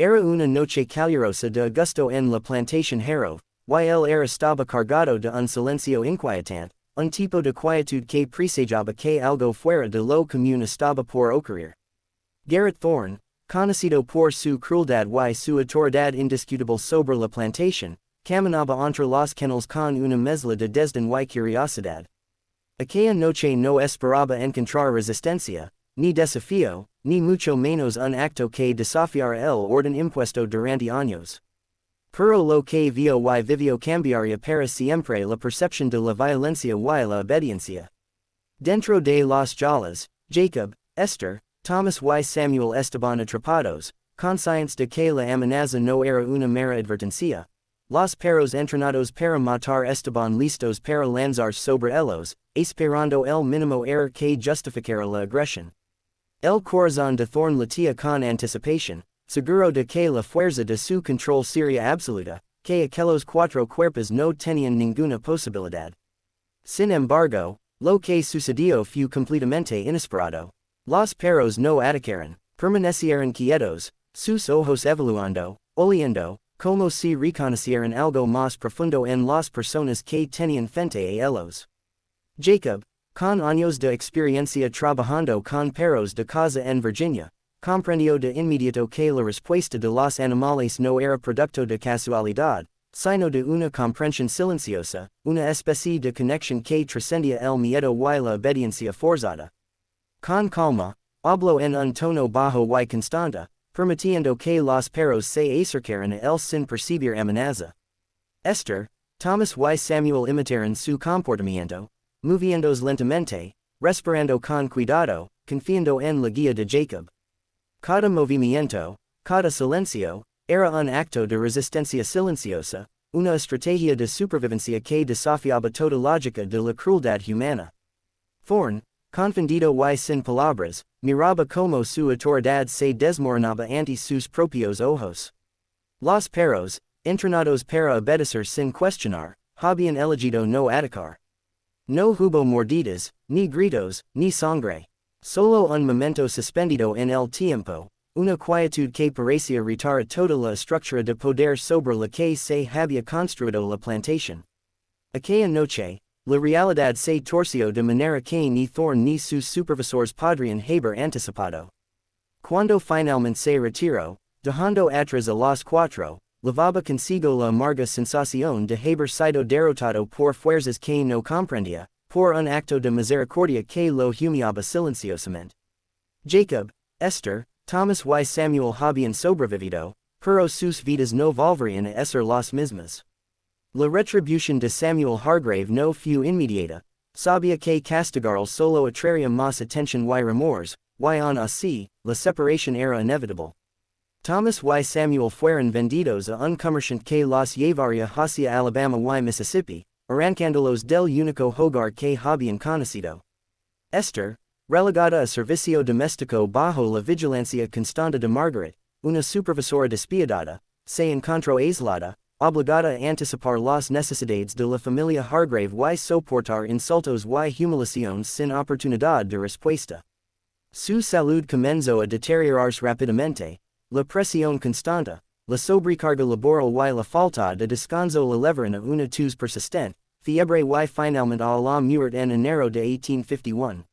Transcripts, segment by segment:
Era una noche calurosa de agosto en la plantación Haro, y el era estaba cargado de un silencio inquietante, un tipo de quietud que presagaba que algo fuera de lo común estaba por ocurrir. Garrett Thorne, conocido por su crueldad y su autoridad indiscutible sobre la plantación, caminaba entre los kennels con una mezcla de desdén y curiosidad. Aquella noche no esperaba encontrar resistencia, ni desafío, ni mucho menos un acto que desafiara el orden impuesto durante años. Pero lo que vio y vivió cambiaría para siempre la percepción de la violencia y la obediencia. Dentro de los Jalas, Jacob, Esther, Thomas y Samuel estaban atrapados, conscientes de que la amenaza no era una mera advertencia. Los perros entrenados para matar estaban listos para lanzarse sobre ellos, esperando el mínimo error que justificara la agresión. El corazón de Thorne latía con anticipación, seguro de que la fuerza de su control sería absoluta, que aquellos cuatro cuerpos no tenían ninguna posibilidad. Sin embargo, lo que sucedió fue completamente inesperado. Los perros no atacaron, permanecieron quietos, sus ojos evaluando, oliendo, como si reconocieran algo más profundo en las personas que tenían frente a ellos. Jacob, con años de experiencia trabajando con perros de caza en Virginia, comprendió de inmediato que la respuesta de los animales no era producto de casualidad, sino de una comprensión silenciosa, una especie de conexión que trascendía el miedo y la obediencia forzada. Con calma, habló en un tono bajo y constante, permitiendo que los perros se acercaran a él sin percibir amenaza. Esther, Thomas y Samuel imitaron su comportamiento, moviéndose lentamente, respirando con cuidado, confiando en la guía de Jacob. Cada movimiento, cada silencio, era un acto de resistencia silenciosa, una estrategia de supervivencia que desafiaba toda lógica de la crueldad humana. Thorne, confundido y sin palabras, miraba como su autoridad se desmoronaba ante sus propios ojos. Los perros, entrenados para obedecer sin cuestionar, habían elegido no atacar. No hubo mordidas, ni gritos, ni sangre. Solo un momento suspendido en el tiempo, una quietud que parecía retar toda la estructura de poder sobre la que se había construido la plantación. Aquella noche, la realidad se torció de manera que ni Thorne ni sus supervisores podrían haber anticipado. Cuando finalmente se retiró, dejando atrás a los cuatro, llevaba consigo la amarga sensación de haber sido derrotado por fuerzas que no comprendía, por un acto de misericordia que lo humillaba silenciosamente. Jacob, Esther, Thomas y Samuel habían sobrevivido, pero sus vidas no volverían a ser las mismas. La retribución de Samuel Hargrave no fue inmediata, sabía que castigarlo solo atraería más atención y remors, y aun así, la separación era inevitable. Thomas y Samuel fueron vendidos a un comerciante que los llevaría hacia Alabama y Mississippi, arrancándolos del único hogar que habían conocido. Esther, relegada a servicio doméstico bajo la vigilancia constante de Margaret, una supervisora despiadada, se encontró aislada, obligada a anticipar las necesidades de la familia Hargrave y soportar insultos y humillaciones sin oportunidad de respuesta. Su salud comenzó a deteriorarse rápidamente, la presión constante, la sobrecarga laboral y la falta de descanso la llevaron a una tos persistente, fiebre y finalmente a la muerte en enero de 1851.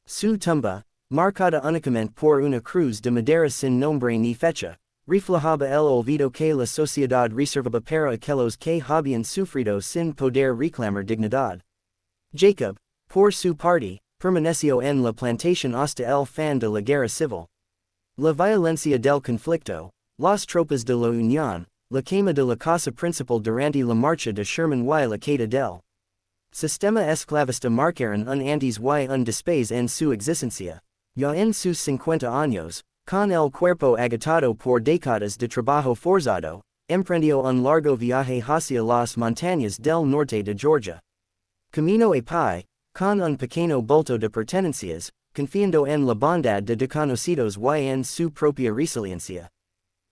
Su tumba, marcada únicamente por una cruz de madera sin nombre ni fecha, reflejaba el olvido que la sociedad reservaba para aquellos que habían sufrido sin poder reclamar dignidad. Jacob, por su parte, permaneció en la plantación hasta el fin de la guerra civil. La violencia del conflicto, las tropas de la Unión, la quema de la casa principal durante la marcha de Sherman y la caída del sistema esclavista marcaron un antes y un después en su existencia. Ya en sus 50 años, con el cuerpo agotado por décadas de trabajo forzado, emprendió un largo viaje hacia las montañas del norte de Georgia. Camino a pie, con un pequeño bulto de pertenencias, confiando en la bondad de desconocidos y en su propia resiliencia.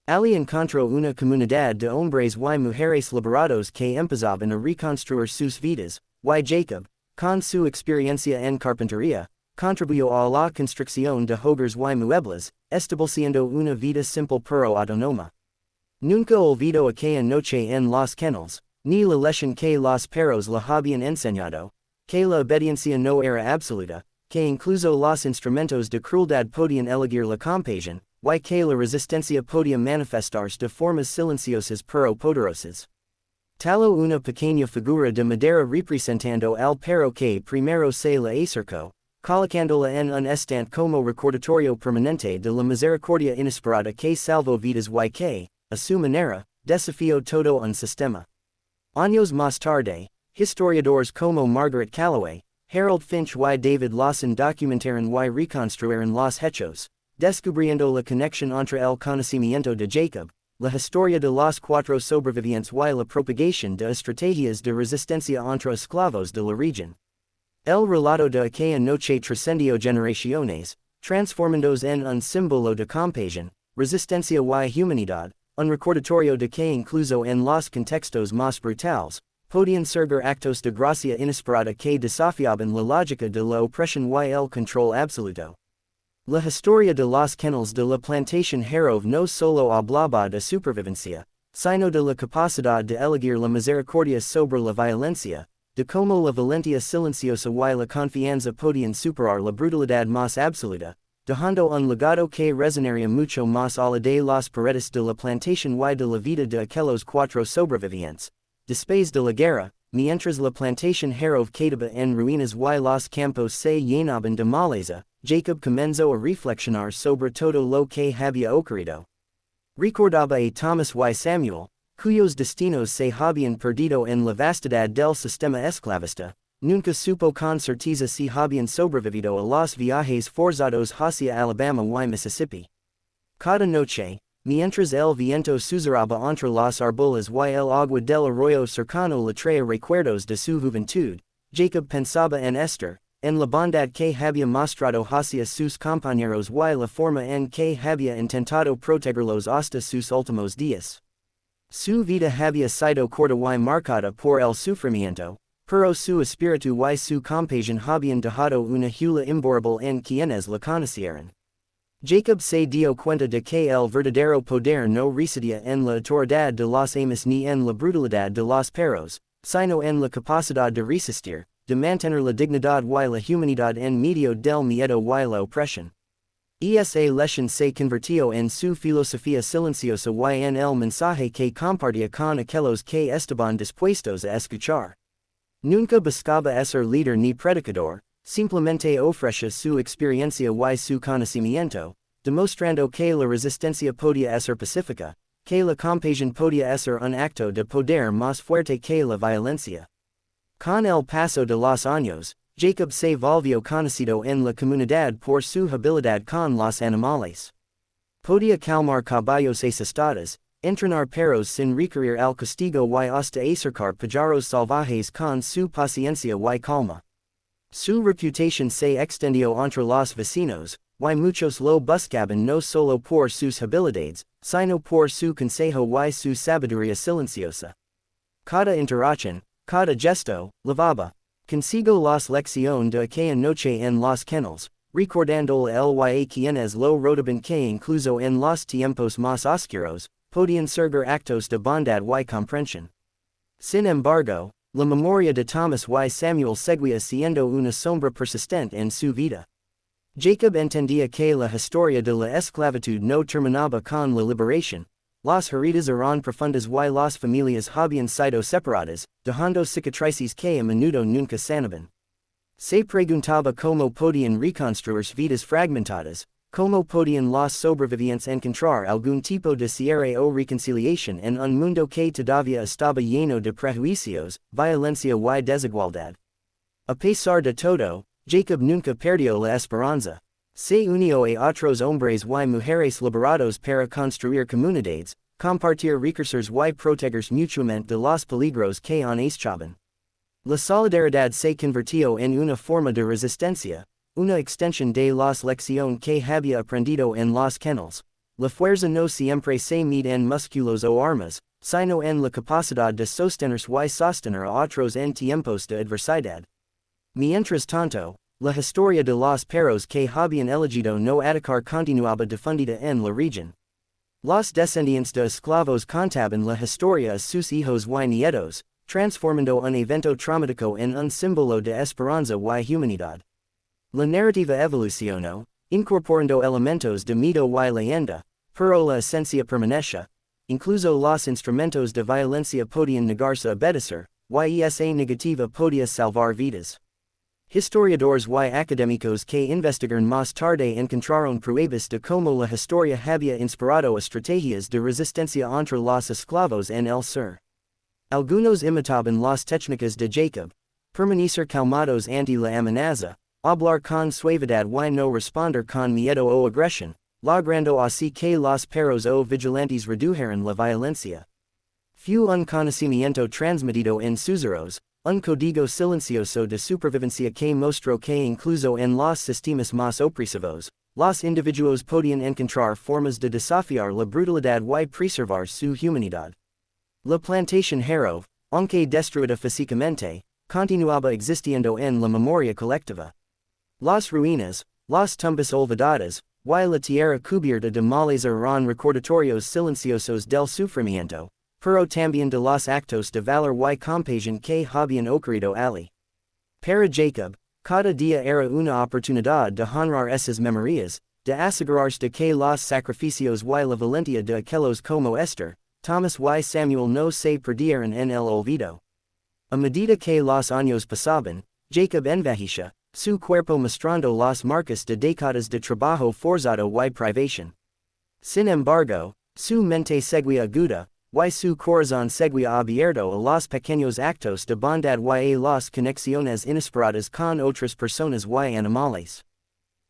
Ali encontró una comunidad de hombres y mujeres liberados que empezaban a reconstruir sus vidas, y Jacob, con su experiencia en carpintería, contribuyo a la construcción de hogares y muebles, estableciendo una vida simple pero autónoma. Nunca olvido aquella noche en los kennels, ni la lección que los perros le habían enseñado, que la obediencia no era absoluta, que incluso los instrumentos de crueldad podían elegir la compasión, y que la resistencia podía manifestarse de formas silenciosas pero poderosas. Taló una pequeña figura de madera representando al perro que primero se le acercó, colocándola en un estante como recordatorio permanente de la misericordia inesperada que salvó vidas y que, a su manera, desafió todo un sistema. Años más tarde, historiadores como Margaret Calloway, Harold Finch y David Lawson documentaron y reconstruyeron los hechos, descubriendo la conexión entre el conocimiento de Jacob, la historia de los cuatro sobrevivientes y la propagación de estrategias de resistencia entre esclavos de la región. El relato de aquella noche trascendió generaciones, transformándose en un símbolo de compasión, resistencia y humanidad, un recordatorio de que incluso en los contextos más brutales, podían surgir actos de gracia inesperada que desafiaban la lógica de la opresión y el control absoluto. La historia de los kennels de la plantación Harrove no solo hablaba de supervivencia, sino de la capacidad de elegir la misericordia sobre la violencia, de cómo la valentía silenciosa y la confianza podían superar la brutalidad más absoluta, dejando un legado que resonaría mucho más allá de las paredes de la plantación y de la vida de aquellos cuatro sobrevivientes. Después de la guerra, mientras la plantación Harrove quedaba en ruinas y los campos se llenaban de maleza, Jacob comenzó a reflexionar sobre todo lo que había ocurrido. Recordaba a Thomas y Samuel, cuyos destinos se habían perdido en la vastedad del sistema esclavista, nunca supo con certeza si habían sobrevivido a los viajes forzados hacia Alabama y Mississippi. Cada noche, mientras el viento susurraba entre los árboles y el agua del arroyo cercano le traía recuerdos de su juventud, Jacob pensaba en Esther, en la bondad que había mostrado hacia sus compañeros y la forma en que había intentado protegerlos hasta sus últimos días. Su vida había sido corta y marcada por el sufrimiento, pero su espíritu y su compasión habían dejado una huella imborrable en quienes la conocieron. Jacob se dio cuenta de que el verdadero poder no residía en la autoridad de los amos ni en la brutalidad de los perros, sino en la capacidad de resistir, de mantener la dignidad y la humanidad en medio del miedo y la opresión. Esa lección se convirtió en su filosofía silenciosa y en el mensaje que compartía con aquellos que estaban dispuestos a escuchar. Nunca buscaba ser líder ni predicador, simplemente ofrecía su experiencia y su conocimiento, demostrando que la resistencia podía ser pacífica, que la compasión podía ser un acto de poder más fuerte que la violencia. Con el paso de los años, Jacob se volvió conocido en la comunidad por su habilidad con los animales. Podía calmar caballos asustados, entrenar perros sin recurrir al castigo y hasta acercar pájaros salvajes con su paciencia y calma. Su reputación se extendió entre los vecinos, y muchos lo buscaban no solo por sus habilidades, sino por su consejo y su sabiduría silenciosa. Cada interacción, cada gesto, llevaba consigo las lecciones de aquella noche en los kennels, recordando el y quienes lo rodeaban que incluso en los tiempos más oscuros, podían surgir actos de bondad y comprensión. Sin embargo, la memoria de Thomas y Samuel seguía siendo una sombra persistente en su vida. Jacob entendía que la historia de la esclavitud no terminaba con la liberación. Las heridas eran profundas y las familias habían sido separadas, dejando cicatrices que a menudo nunca sanaban. Se preguntaba cómo podían reconstruir vidas fragmentadas, cómo podían los sobrevivientes encontrar algún tipo de cierre o reconciliación en un mundo que todavía estaba lleno de prejuicios, violencia y desigualdad. A pesar de todo, Jacob nunca perdió la esperanza. Se unió a otros hombres y mujeres liberados para construir comunidades, compartir recursos y protegerse mutuamente de los peligros que acechaban. La solidaridad se convirtió en una forma de resistencia, una extensión de las lecciones que había aprendido en los kennels. La fuerza no siempre se mide en músculos o armas, sino en la capacidad de sostenerse y sostener a otros en tiempos de adversidad. Mientras tanto, La historia de los perros que habían elegido no atacar continuaba difundida en la región. Los descendientes de esclavos contaban la historia a sus hijos y nietos, transformando un evento traumático en un símbolo de esperanza y humanidad. La narrativa evolucionó, incorporando elementos de mito y leyenda, pero la esencia permanece. Incluso los instrumentos de violencia podían negarse a obedecer, y esa negativa podía salvar vidas. Historiadores y académicos que investigaron más tarde encontraron pruebas de cómo la historia había inspirado estrategias de resistencia entre los esclavos en el sur. Algunos imitaban las técnicas de Jacob, permanecer calmados ante la amenaza, hablar con suavidad y no responder con miedo o agresión, logrando así que los perros o vigilantes redujeran la violencia. Fue un conocimiento transmitido en susurros, un código silencioso de supervivencia que mostró que incluso en los sistemas más opresivos, los individuos podían encontrar formas de desafiar la brutalidad y preservar su humanidad. La plantación Jaro, aunque destruida físicamente, continuaba existiendo en la memoria colectiva. Las ruinas, las tumbas olvidadas, y la tierra cubierta de males eran recordatorios silenciosos del sufrimiento, pero también de los actos de valor y compasión que habían ocurrido allí. Para Jacob, cada día era una oportunidad de honrar esas memorias, de asegurarse de que los sacrificios y la valentía de aquellos como Esther, Thomas y Samuel no se perdieran en el olvido. A medida que los años pasaban, Jacob envejecía, su cuerpo mostrando las marcas de décadas de trabajo forzado y privación. Sin embargo, su mente seguía aguda, y su corazón seguía abierto a los pequeños actos de bondad y a las conexiones inesperadas con otras personas y animales.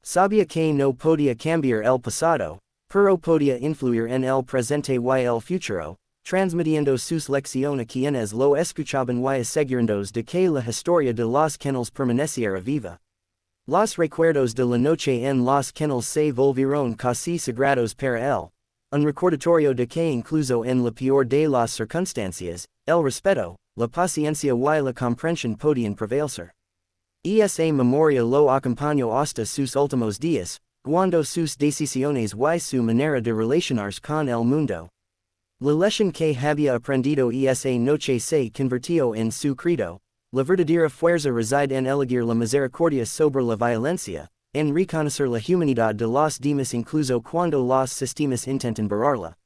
Sabía que no podía cambiar el pasado, pero podía influir en el presente y el futuro, transmitiendo sus lecciones a quienes lo escuchaban y asegurándose de que la historia de los kennels permaneciera viva. Los recuerdos de la noche en los kennels se volvieron casi sagrados para él. Un recordatorio de que incluso en la peor de las circunstancias, el respeto, la paciencia y la comprensión podían prevalecer. Esa memoria lo acompañó hasta sus últimos días, cuando sus decisiones y su manera de relacionarse con el mundo. La lección que había aprendido esa noche se convirtió en su credo. La verdadera fuerza reside en elegir la misericordia sobre la violencia, en reconocer la humanidad de los demás incluso cuando los sistemas intentan borrarla.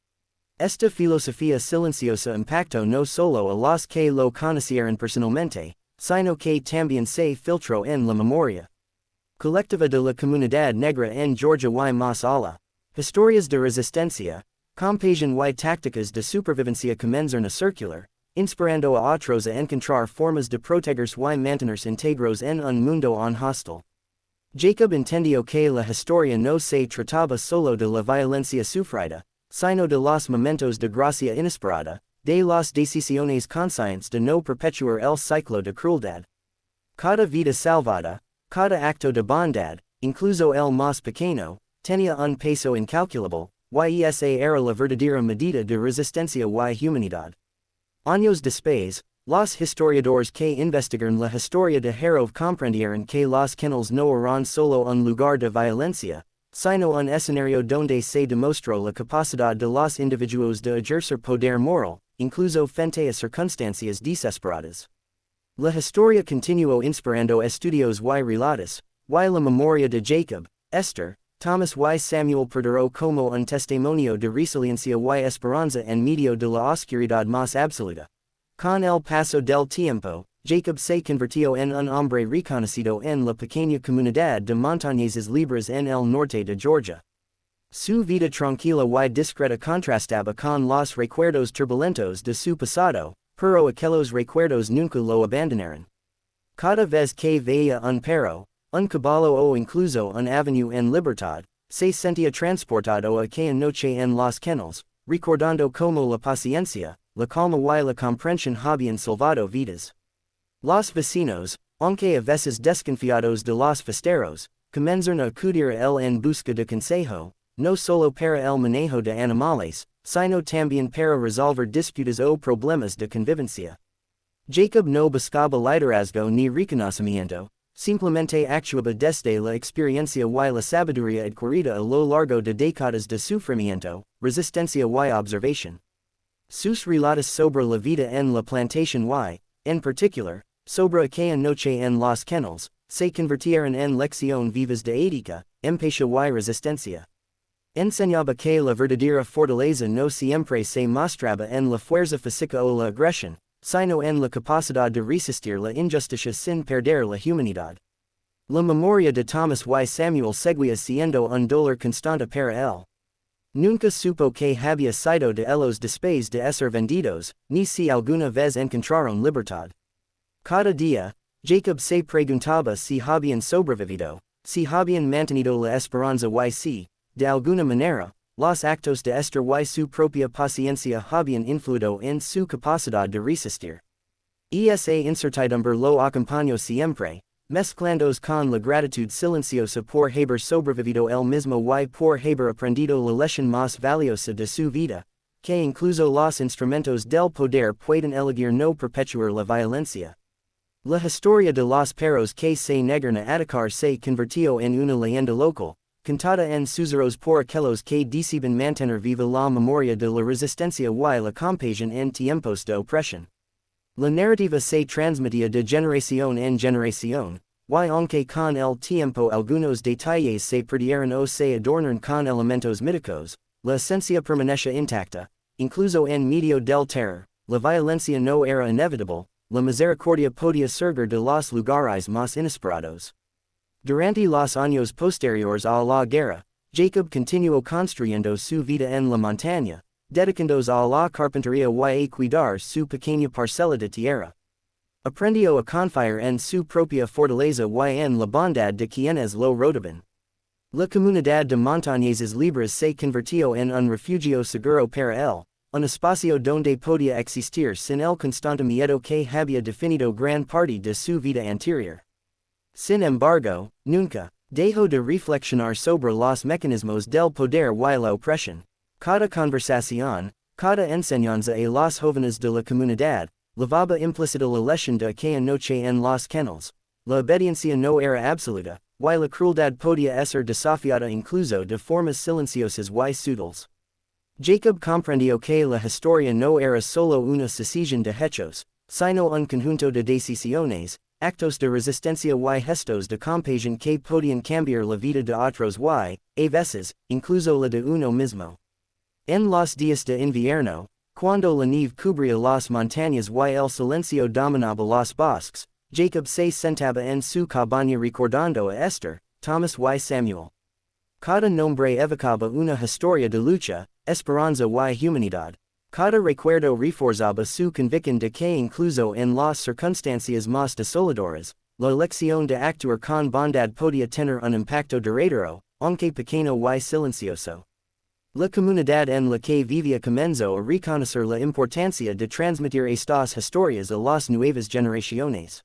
Esta filosofía silenciosa impactó no solo a los que lo conocieron personalmente, sino que también se filtró en la memoria colectiva de la comunidad negra en Georgia y más allá. Historias de resistencia, compasión y tácticas de supervivencia comenzaron a circular, inspirando a otros a encontrar formas de protegerse y mantenerse íntegros en un mundo hostil. Jacob entendió que la historia no se trataba solo de la violencia sufrida, sino de los momentos de gracia inesperada, de las decisiones conscientes de no perpetuar el ciclo de crueldad. Cada vida salvada, cada acto de bondad, incluso el más pequeño, tenía un peso incalculable, y esa era la verdadera medida de resistencia y humanidad. Años después, los historiadores que investigaron la historia de Jaro comprendieron que los kennels no eran solo un lugar de violencia, sino un escenario donde se demostró la capacidad de los individuos de ejercer poder moral, incluso frente a circunstancias desesperadas. La historia continuó inspirando estudios y relatos, y la memoria de Jacob, Esther, Thomas y Samuel perduró como un testimonio de resiliencia y esperanza en medio de la oscuridad más absoluta. Con el paso del tiempo, Jacob se convirtió en un hombre reconocido en la pequeña comunidad de montañeses libres en el norte de Georgia. Su vida tranquila y discreta contrastaba con los recuerdos turbulentos de su pasado, pero aquellos recuerdos nunca lo abandonaron. Cada vez que veía un perro, un caballo o incluso un avenue en libertad, se sentía transportado a aquella noche en los kennels, recordando como la paciencia, la calma y la comprensión habían salvado vidas. Los vecinos, aunque a veces desconfiados de los festeros, comenzaron a acudir a él en busca de consejo, no solo para el manejo de animales, sino también para resolver disputas o problemas de convivencia. Jacob no buscaba liderazgo ni reconocimiento, simplemente actuaba desde la experiencia y la sabiduría adquirida a lo largo de décadas de sufrimiento, resistencia y observación. Sus relatos sobre la vida en la plantación y, en particular, sobre aquella noche en los kennels, se convirtieron en lección vivas de ética, empatía y resistencia. Enseñaba que la verdadera fortaleza no siempre se mostraba en la fuerza física o la agresión, sino en la capacidad de resistir la injusticia sin perder la humanidad. La memoria de Thomas y Samuel seguía siendo un dolor constante para él. Nunca supo que había sido de ellos después de ser vendidos, ni si alguna vez encontraron libertad. Cada día, Jacob se preguntaba si habían sobrevivido, si habían mantenido la esperanza y si, de alguna manera, los actos de Esther y su propia paciencia habían influido en su capacidad de resistir. Esa incertidumbre lo acompañó siempre, mezclándose con la gratitud silenciosa por haber sobrevivido él mismo y por haber aprendido la lección más valiosa de su vida, que incluso los instrumentos del poder pueden elegir no perpetuar la violencia. La historia de los perros que se negaron a atacar se convirtió en una leyenda local, contada en susurros por aquellos que deciden mantener viva la memoria de la resistencia y la compasión en tiempos de opresión. La narrativa se transmitía de generación en generación, y aunque con el tiempo algunos detalles se perdieron o se adornaron con elementos míticos, la esencia permanecía intacta, incluso en medio del terror, la violencia no era inevitable, la misericordia podía surgir de los lugares más inesperados. Durante los años posteriores a la guerra, Jacob continuó construyendo su vida en la montaña, dedicándose a la carpintería y a cuidar su pequeña parcela de tierra. Aprendió a confiar en su propia fortaleza y en la bondad de quienes lo rodeaban. La comunidad de montañeses libres se convirtió en un refugio seguro para él, un espacio donde podía existir sin el constante miedo que había definido gran parte de su vida anterior. Sin embargo, nunca dejó de reflexionar sobre los mecanismos del poder y la opresión. Cada conversación, cada enseñanza a los jóvenes de la comunidad, llevaba implícita la lección de aquella noche en los kennels. La obediencia no era absoluta, y la crueldad podía ser desafiada incluso de formas silenciosas y sutiles. Jacob comprendió que la historia no era solo una sucesión de hechos, sino un conjunto de decisiones, actos de resistencia y gestos de compasión que podían cambiar la vida de otros y, a veces, incluso la de uno mismo. En los días de invierno, cuando la nieve cubría las montañas y el silencio dominaba los bosques, Jacob se sentaba en su cabaña recordando a Esther, Thomas y Samuel. Cada nombre evocaba una historia de lucha, esperanza y humanidad. Cada recuerdo reforzaba su convicción de que incluso en las circunstancias más desoladoras, la elección de actuar con bondad podía tener un impacto duradero, aunque pequeño y silencioso. La comunidad en la que vivía comenzó a reconocer la importancia de transmitir estas historias a las nuevas generaciones.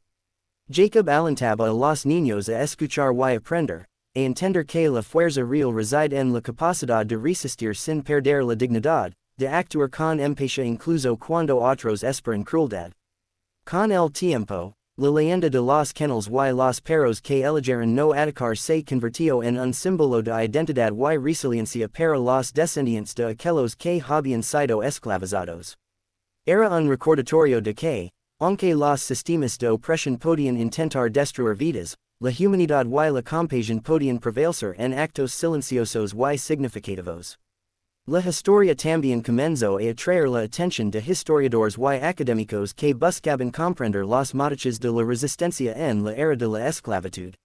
Jacob alentaba a los niños a escuchar y aprender, a entender que la fuerza real reside en la capacidad de resistir sin perder la dignidad, de actuar con empatía incluso cuando otros esperan crueldad. Con el tiempo, la leyenda de los kennels y los perros que eligieron no atacar se convirtió en un símbolo de identidad y resiliencia para los descendientes de aquellos que habían sido esclavizados. Era un recordatorio de que, aunque los sistemas de opresión podían intentar destruir vidas, la humanidad y la compasión podían prevalecer en actos silenciosos y significativos. La historia también comenzó a atraer la atención de historiadores y académicos que buscaban comprender los motivos de la resistencia en la era de la esclavitud.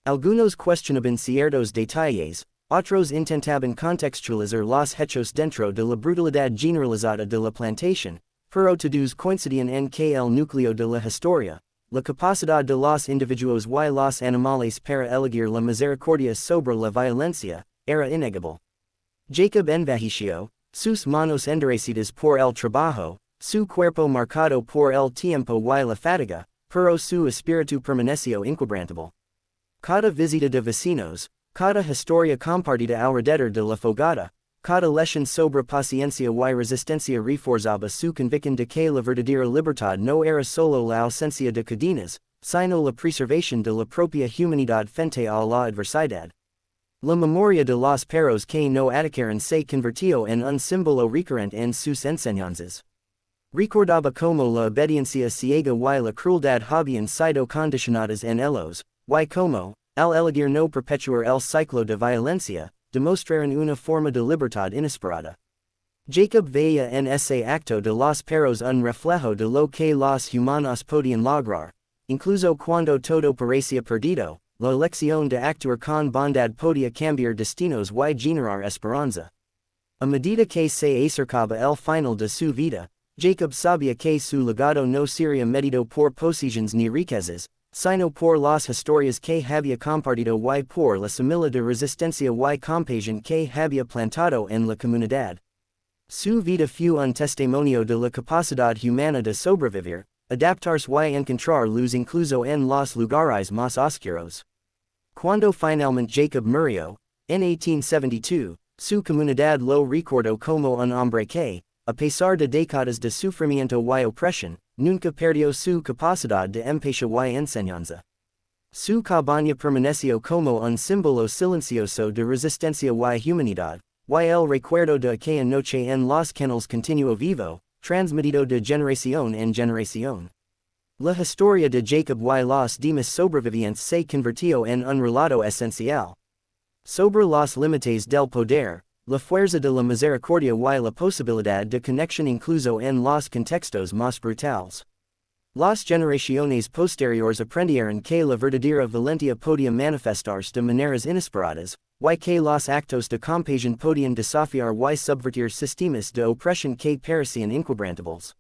Algunos cuestionaban ciertos detalles, otros intentaban contextualizar los hechos dentro de la brutalidad generalizada de la plantación, pero todos coincidían en que el núcleo de la historia, la capacidad de los individuos y los animales para elegir la misericordia sobre la violencia, era innegable. Jacob envejeció, sus manos endurecidas por el trabajo, su cuerpo marcado por el tiempo y la fatiga, pero su espíritu permaneció inquebrantable. Cada visita de vecinos, cada historia compartida alrededor de la fogata, cada lección sobre paciencia y resistencia reforzaba su convicción de que la verdadera libertad no era solo la ausencia de cadenas, sino la preservación de la propia humanidad frente a la adversidad. La memoria de los perros que no atacaron se convirtió en un símbolo recurrente en sus enseñanzas. Recordaba como la obediencia ciega y la crueldad habían sido condicionadas en ellos, y como, al elegir no perpetuar el ciclo de violencia, demostraron una forma de libertad inesperada. Jacob veía en ese acto de los perros un reflejo de lo que los humanos podían lograr, incluso cuando todo parecía perdido, la elección de actuar con bondad podía cambiar destinos y generar esperanza. A medida que se acercaba el final de su vida, Jacob sabía que su legado no sería medido por posesiones ni riquezas, sino por las historias que había compartido y por la semilla de resistencia y compasión que había plantado en la comunidad. Su vida fue un testimonio de la capacidad humana de sobrevivir, adaptarse y encontrar luz incluso en los lugares más oscuros. Cuando finalmente Jacob murió, en 1872, su comunidad lo recordó como un hombre que, a pesar de décadas de sufrimiento y opresión, nunca perdió su capacidad de empatía y enseñanza. Su cabaña permaneció como un símbolo silencioso de resistencia y humanidad, y el recuerdo de aquella noche en los canals continuó vivo, transmitido de generación en generación. La historia de Jacob y los demás sobrevivientes se convirtió en un relato esencial. Sobre los límites del poder, la fuerza de la misericordia y la posibilidad de conexión incluso en los contextos más brutales. Las generaciones posteriores aprendieron que la verdadera valentía podía manifestarse de maneras inesperadas, y que los actos de compasión podían desafiar y subvertir sistemas de opresión que parecían inquebrantables.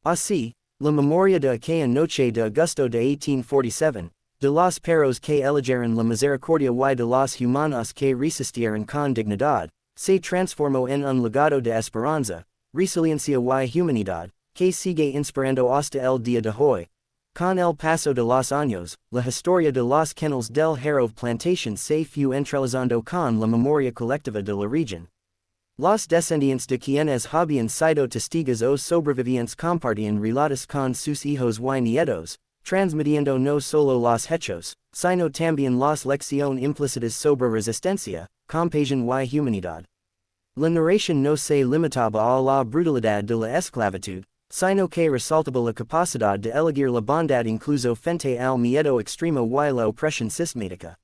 Así, la memoria de aquella noche de agosto de 1847, de los perros que eligieron la misericordia y de los humanos que resistieron con dignidad, se transformó en un legado de esperanza, resiliencia y humanidad, que sigue inspirando hasta el día de hoy. Con el paso de los años, la historia de los kennels del Harrow Plantation se fue entrelazando con la memoria colectiva de la región. Los descendientes de quienes habían sido testigos o sobrevivientes compartían relatos con sus hijos y nietos, transmitiendo no solo los hechos, sino también las lecciones implícitas sobre resistencia, compasión y humanidad. La narración no se limitaba a la brutalidad de la esclavitud, sino que resaltaba la capacidad de elegir la bondad incluso frente al miedo extremo y la opresión sistemática.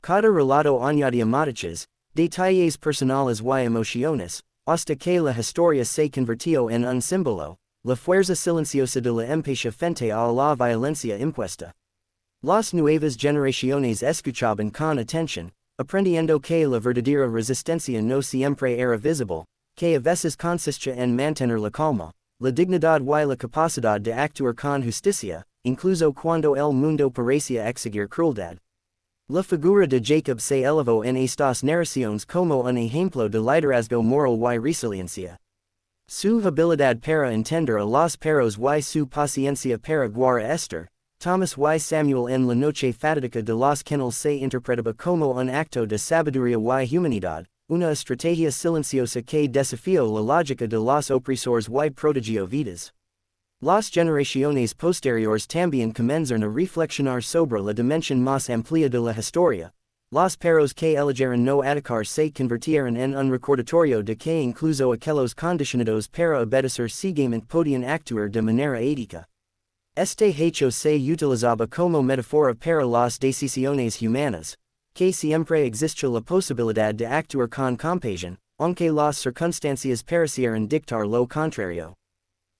Cada relato añadía matices, detalles personales y emociones, hasta que la historia se convirtió en un símbolo, la fuerza silenciosa de la empatía frente a la violencia impuesta. Las nuevas generaciones escuchaban con atención, aprendiendo que la verdadera resistencia no siempre era visible, que a veces consistía en mantener la calma, la dignidad y la capacidad de actuar con justicia, incluso cuando el mundo parecía exigir crueldad. La figura de Jacob se elevó en estas narraciones como un ejemplo de liderazgo moral y resiliencia. Su habilidad para entender a los perros y su paciencia para guardar a Esther, Thomas y Samuel en la noche fatídica de los kennels se interpretaba como un acto de sabiduría y humanidad, una estrategia silenciosa que desafió la lógica de los opresores y protegió vidas. Las generaciones posteriores también comenzaron a reflexionar sobre la dimensión más amplia de la historia. Los perros que eligieron no atacar se convirtieron en un recordatorio de que incluso aquellos condicionados para obedecer ciegamente podían actuar de manera ética. Este hecho se utilizaba como metáfora para las decisiones humanas, que siempre existió la posibilidad de actuar con compasión, aunque las circunstancias parecieran dictar lo contrario.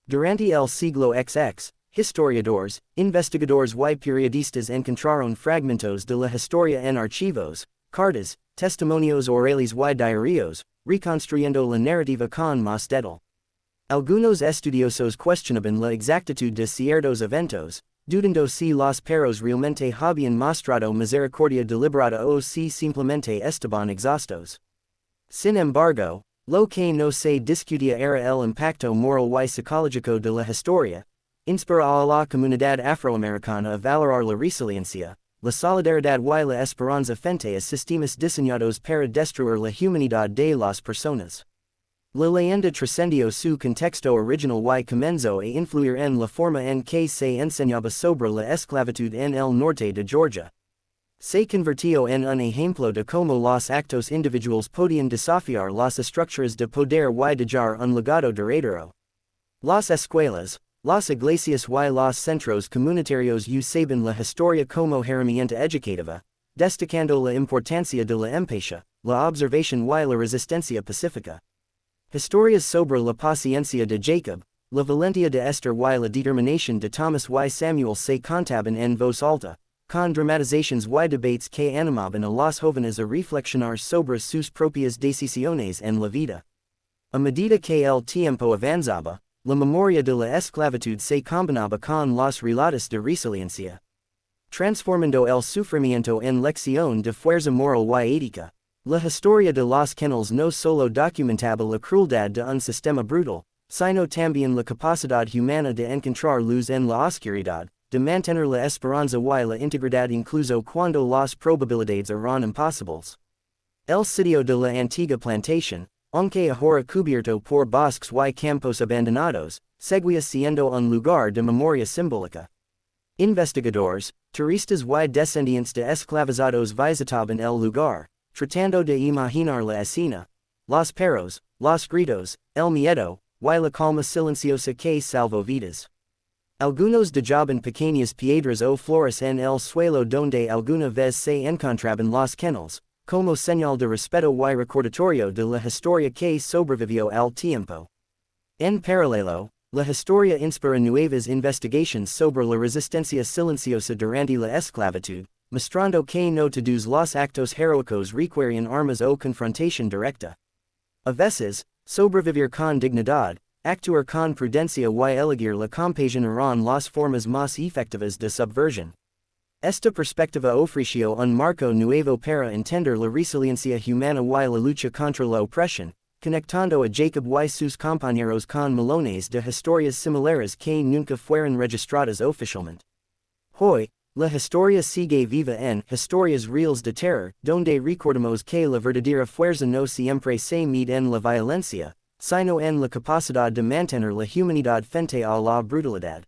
Durante el siglo XX, historiadores, investigadores y periodistas encontraron fragmentos de la historia en archivos, cartas, testimonios orales y diarios, reconstruyendo la narrativa con más detalle. Algunos estudiosos cuestionaban la exactitud de ciertos eventos, dudando si los perros realmente habían mostrado misericordia deliberada o si simplemente estaban exhaustos. Sin embargo, lo que no se discutía era el impacto moral y psicológico de la historia. Inspira a la comunidad afroamericana a valorar la resiliencia, la solidaridad y la esperanza frente a sistemas diseñados para destruir la humanidad de las personas. La leyenda trascendió su contexto original y comenzó a influir en la forma en que se enseñaba sobre la esclavitud en el norte de Georgia. Se convirtió en un ejemplo de cómo los actos individuales podían desafiar las estructuras de poder y dejar un legado duradero. Las escuelas, las iglesias y los centros comunitarios usaban la historia como herramienta educativa, destacando la importancia de la empatía, la observación y la resistencia pacífica. Historias sobre la paciencia de Jacob, la valentía de Esther y la determinación de Thomas y Samuel se contaban en voz alta, con dramatizaciones y debates que animaban a los jóvenes a reflexionar sobre sus propias decisiones en la vida. A medida que el tiempo avanzaba, la memoria de la esclavitud se combinaba con los relatos de resiliencia, transformando el sufrimiento en lección de fuerza moral y ética. La historia de los kennels no solo documentaba la crueldad de un sistema brutal, sino también la capacidad humana de encontrar luz en la oscuridad, de mantener la esperanza y la integridad incluso cuando las probabilidades eran imposibles. El sitio de la antigua plantación, aunque ahora cubierto por bosques y campos abandonados, seguía siendo un lugar de memoria simbólica. Investigadores, turistas y descendientes de esclavizados visitaban el lugar, tratando de imaginar la escena, los perros, los gritos, el miedo, y la calma silenciosa que salvó vidas. Algunos dejaban pequeñas piedras o flores en el suelo donde alguna vez se encontraban los kennels, como señal de respeto y recordatorio de la historia que sobrevivió al tiempo. En paralelo, la historia inspira nuevas investigaciones sobre la resistencia silenciosa durante la esclavitud, mostrando que no todos los actos heroicos requieren armas o confrontación directa. A veces, sobrevivir con dignidad, actuar con prudencia y elegir la compasión eran las formas más efectivas de subversión. Esta perspectiva ofreció un marco nuevo para entender la resiliencia humana y la lucha contra la opresión, conectando a Jacob y sus compañeros con millones de historias similares que nunca fueron registradas oficialmente. Hoy, la historia sigue viva en Historias Reales de Terror, donde recordamos que la verdadera fuerza no siempre se mide en la violencia, sino en la capacidad de mantener la humanidad frente a la brutalidad.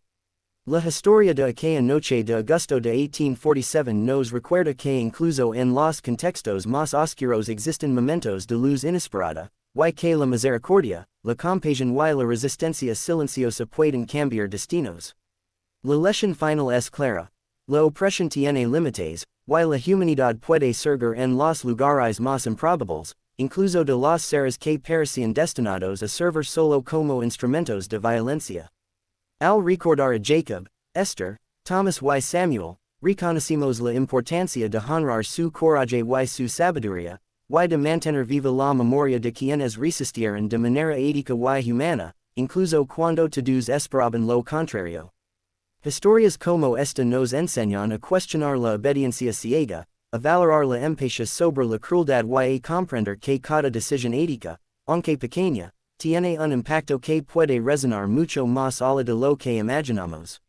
La historia de aquella noche de agosto de 1847 nos recuerda que incluso en los contextos más oscuros existen momentos de luz inesperada, y que la misericordia, la compasión y la resistencia silenciosa pueden cambiar destinos. La lección final es clara. La opresión tiene límites, y la humanidad puede surgir en los lugares más improbables, incluso de los seres que parecían destinados a servir solo como instrumentos de violencia. Al recordar a Jacob, Esther, Thomas y Samuel, reconocimos la importancia de honrar su coraje y su sabiduría, y de mantener viva la memoria de quienes resistieron de manera ética y humana, incluso cuando todos esperaban lo contrario. Historias como esta nos enseñan a cuestionar la obediencia ciega, a valorar la empatía sobre la crueldad y a comprender que cada decisión ética, aunque pequeña, tiene un impacto que puede resonar mucho más allá de lo que imaginamos.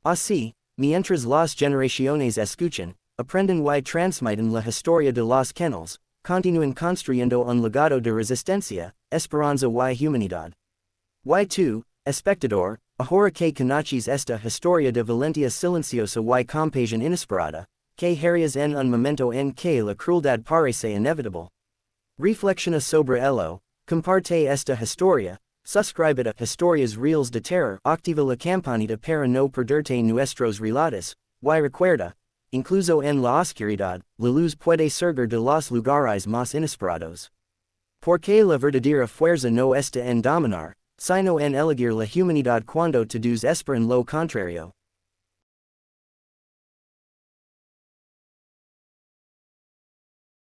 Así, mientras las generaciones escuchan, aprenden y transmiten la historia de los kennels, continúan construyendo un legado de resistencia, esperanza y humanidad. Y tú, espectador, ahora que conoces esta historia de valentía silenciosa y compasión inesperada, que harías en un momento en que la crueldad parece inevitable. Reflexiona sobre ello, comparte esta historia, suscríbete a Historias Reales de Terror, activa la campanita para no perderte nuestros relatos, y recuerda, incluso en la oscuridad, la luz puede surgir de los lugares más inesperados. Porque la verdadera fuerza no está en dominar, sino en elegir la humanidad cuando todos esperan lo contrario.